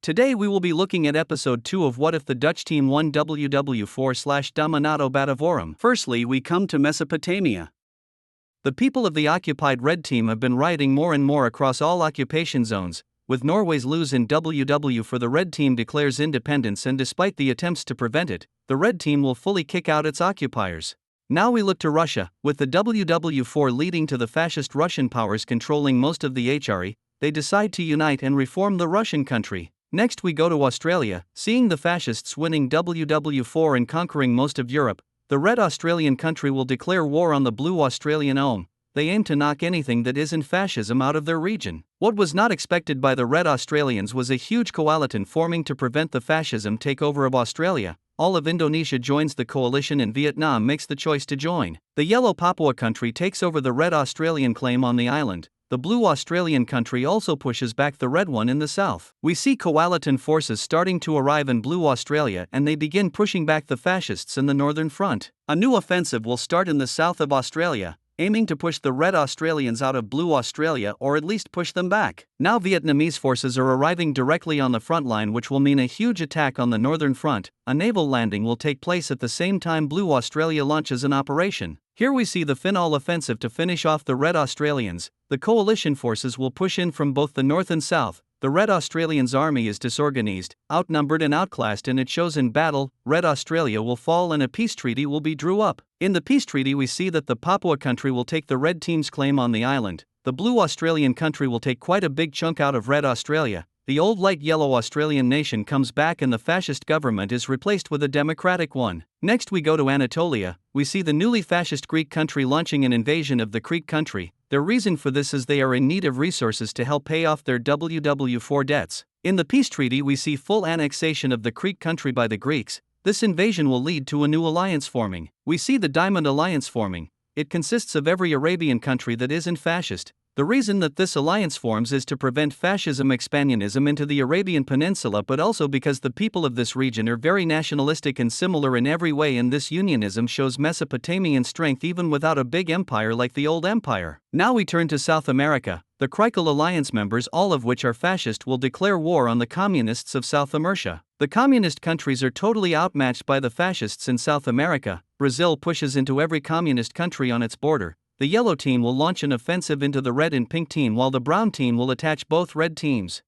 Today we will be looking at episode 2 of What If the Dutch Team Won WW4/Dominato Batavorum. Firstly, we come to Mesopotamia. The people of the occupied Red Team have been rioting more and more across all occupation zones, with Norway's lose in WW4 the Red Team declares independence, and despite the attempts to prevent it, the Red Team will fully kick out its occupiers. Now we look to Russia, with the WW4 leading to the fascist Russian powers controlling most of the HRE, they decide to unite and reform the Russian country. Next we go to Australia, seeing the fascists winning WW4 and conquering most of Europe, the Red Australian country will declare war on the Blue Australian Ohm. They aim to knock anything that isn't fascism out of their region. What was not expected by the Red Australians was a huge coalition forming to prevent the fascism takeover of Australia. All of Indonesia joins the coalition and Vietnam makes the choice to join. The Yellow Papua country takes over the Red Australian claim on the island. The Blue Australian country also pushes back the red one in the south. We see coalition forces starting to arrive in Blue Australia, and they begin pushing back the fascists in the northern front. A new offensive will start in the south of Australia, aiming to push the Red Australians out of Blue Australia, or at least push them back. Now Vietnamese forces are arriving directly on the front line, which will mean a huge attack on the northern front. A naval landing will take place at the same time Blue Australia launches an operation. Here we see the final offensive to finish off the Red Australians. The coalition forces will push in from both the north and south. The Red Australians' army is disorganized, outnumbered and outclassed, and it shows in battle. Red Australia will fall and a peace treaty will be drew up. In the peace treaty we see that the Papua country will take the Red Team's claim on the island. The Blue Australian country will take quite a big chunk out of Red Australia. The old light yellow Australian nation comes back and the fascist government is replaced with a democratic one. Next we go to Anatolia. We see the newly fascist Greek country launching an invasion of the Crete country. Their reason for this is they are in need of resources to help pay off their WW4 debts. In the peace treaty we see full annexation of the Crete country by the Greeks. This invasion will lead to a new alliance forming. We see the Diamond Alliance forming. It consists of every Arabian country that isn't fascist. The reason that this alliance forms is to prevent fascism expansionism into the Arabian Peninsula, but also because the people of this region are very nationalistic and similar in every way, and this unionism shows Mesopotamian strength even without a big empire like the old empire. Now we turn to South America. The Crikle Alliance members, all of which are fascist, will declare war on the communists of South America. The communist countries are totally outmatched by the fascists in South America. Brazil pushes into every communist country on its border. The yellow team will launch an offensive into the red and pink team, while the brown team will attach both red teams.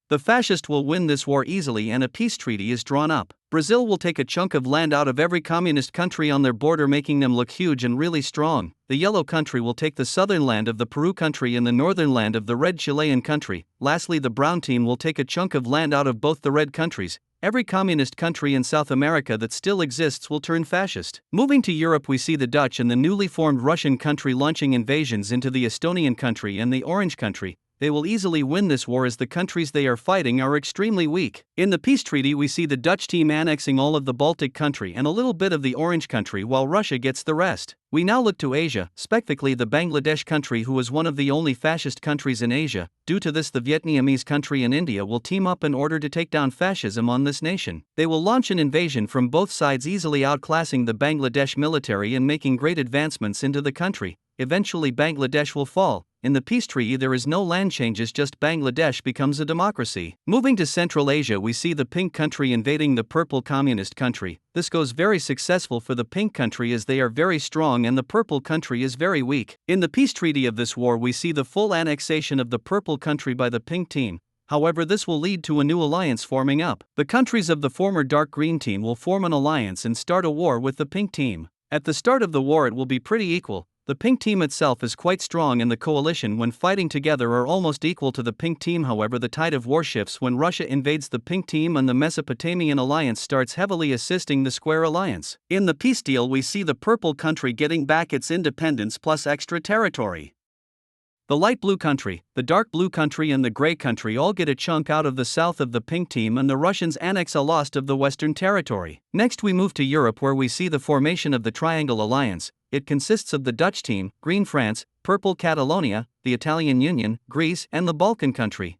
The fascist will win this war easily and a peace treaty is drawn up. Brazil will take a chunk of land out of every communist country on their border, making them look huge and really strong. The yellow country will take the southern land of the Peru country and the northern land of the red Chilean country. Lastly, the brown team will take a chunk of land out of both the red countries. Every communist country in South America that still exists will turn fascist. Moving to Europe, we see the Dutch and the newly formed Russian country launching invasions into the Estonian country and the Orange country. They will easily win this war as the countries they are fighting are extremely weak. In the peace treaty we see the Dutch team annexing all of the Baltic country and a little bit of the Orange country, while Russia gets the rest. We now look to Asia, specifically the Bangladesh country, who is one of the only fascist countries in Asia. Due to this, the Vietnamese country and India will team up in order to take down fascism on this nation. They will launch an invasion from both sides, easily outclassing the Bangladesh military and making great advancements into the country. Eventually Bangladesh will fall. In the peace treaty there is no land changes, just Bangladesh becomes a democracy. Moving to Central Asia, we see the pink country invading the purple communist country. This goes very successful for the pink country as they are very strong and the purple country is very weak. In the peace treaty of this war we see the full annexation of the purple country by the pink team. However, this will lead to a new alliance forming up. The countries of the former dark green team will form an alliance and start a war with the pink team. At the start of the war it will be pretty equal. The pink team itself is quite strong and the coalition when fighting together are almost equal to the pink team. However, the tide of war shifts when Russia invades the pink team and the Mesopotamian alliance starts heavily assisting the square alliance. In the peace deal we see the purple country getting back its independence plus extra territory. The light blue country, the dark blue country and the gray country all get a chunk out of the south of the pink team, and the Russians annex a lot of the western territory. Next we move to Europe, where we see the formation of the Triangle Alliance. It consists of the Dutch team, green France, purple Catalonia, the Italian Union, Greece, and the Balkan country.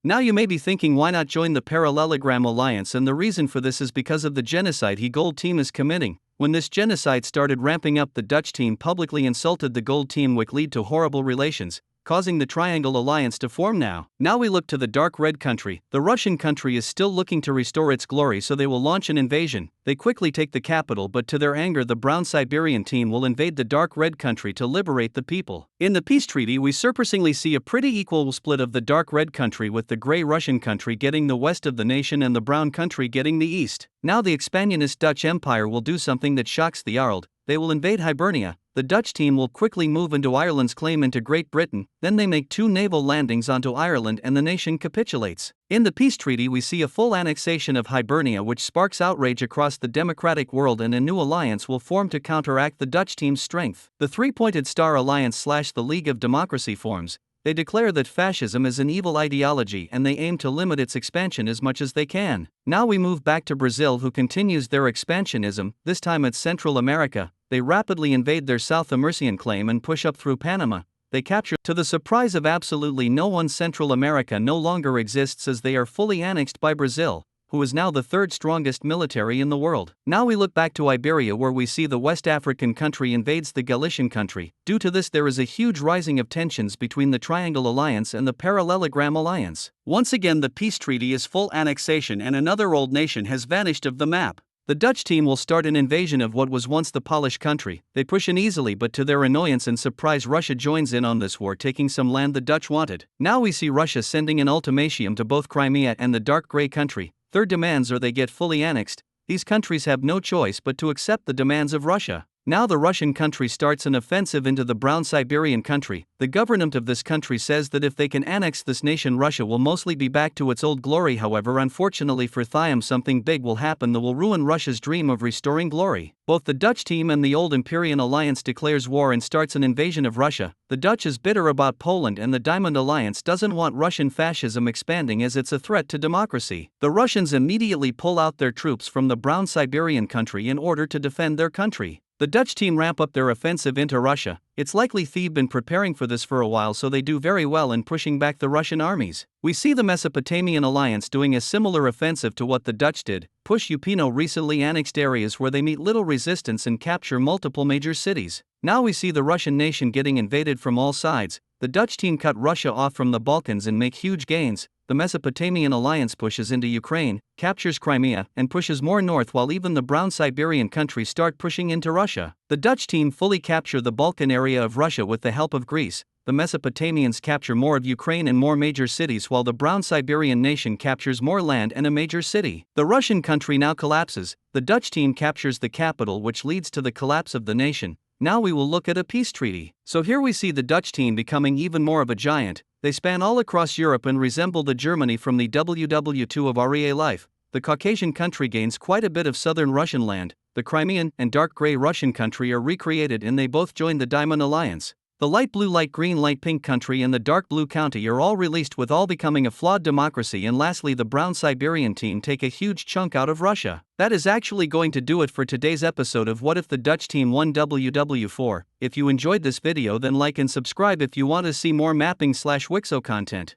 Now you may be thinking, why not join the Parallelogram Alliance? And the reason for this is because of the genocide the gold team is committing. When this genocide started ramping up, the Dutch team publicly insulted the gold team, which led to horrible relations. causing the Triangle Alliance to form now. Now we look to the dark red country. The Russian country is still looking to restore its glory, so they will launch an invasion. They quickly take the capital, but to their anger the brown Siberian team will invade the dark red country to liberate the people. In the peace treaty we surprisingly see a pretty equal split of the dark red country, with the grey Russian country getting the west of the nation and the brown country getting the east. Now the expansionist Dutch Empire will do something that shocks the world. They will invade Hibernia. The Dutch team will quickly move into Ireland's claim into Great Britain, then they make 2 naval landings onto Ireland and the nation capitulates. In the peace treaty we see a full annexation of Hibernia, which sparks outrage across the democratic world, and a new alliance will form to counteract the Dutch team's strength. The Three-Pointed Star Alliance / the League of Democracy forms. They declare that fascism is an evil ideology and they aim to limit its expansion as much as they can. Now we move back to Brazil, who continues their expansionism, this time at Central America. They rapidly invade their South American claim and push up through Panama. They capture, to the surprise of absolutely no one, Central America no longer exists, as they are fully annexed by Brazil, who is now the 3rd strongest military in the world. Now we look back to Iberia, where we see the West African country invades the Galician country. Due to this there is a huge rising of tensions between the Triangle Alliance and the Parallelogram Alliance. Once again the peace treaty is full annexation and another old nation has vanished of the map. The Dutch team will start an invasion of what was once the Polish country. They push in easily, but to their annoyance and surprise Russia joins in on this war, taking some land the Dutch wanted. Now we see Russia sending an ultimatum to both Crimea and the dark grey country. Their demands are they get fully annexed. These countries have no choice but to accept the demands of Russia. Now the Russian country starts an offensive into the brown Siberian country. The government of this country says that if they can annex this nation, Russia will mostly be back to its old glory. However, unfortunately for them, something big will happen that will ruin Russia's dream of restoring glory. Both the Dutch team and the old Iberian alliance declares war and starts an invasion of Russia. The Dutch is bitter about Poland, and the Diamond Alliance doesn't want Russian fascism expanding as it's a threat to democracy. The Russians immediately pull out their troops from the brown Siberian country in order to defend their country. The Dutch team ramp up their offensive into Russia. It's likely they've been preparing for this for a while, so they do very well in pushing back the Russian armies. We see the Mesopotamian alliance doing a similar offensive to what the Dutch did, push Upino recently annexed areas where they meet little resistance and capture multiple major cities. Now we see the Russian nation getting invaded from all sides. The Dutch team cut Russia off from the Balkans and make huge gains. The Mesopotamian alliance pushes into Ukraine, captures Crimea, and pushes more north, while even the brown Siberian countries start pushing into Russia. The Dutch team fully capture the Balkan area of Russia with the help of Greece. The Mesopotamians capture more of Ukraine and more major cities, while the brown Siberian nation captures more land and a major city. The Russian country now collapses. The Dutch team captures the capital, which leads to the collapse of the nation. Now we will look at a peace treaty. So here we see the Dutch team becoming even more of a giant. They span all across Europe and resemble the Germany from the WW4 of real life. The Caucasian country gains quite a bit of southern Russian land. The Crimean and dark grey Russian country are recreated, and they both join the Diamond Alliance. The light blue, light green, light pink country and the dark blue county are all released, with all becoming a flawed democracy. And lastly, the brown Siberian team take a huge chunk out of Russia. That is actually going to do it for today's episode of What If the Dutch Team Won WW4. If you enjoyed this video, then like and subscribe if you want to see more mapping / Wixo content.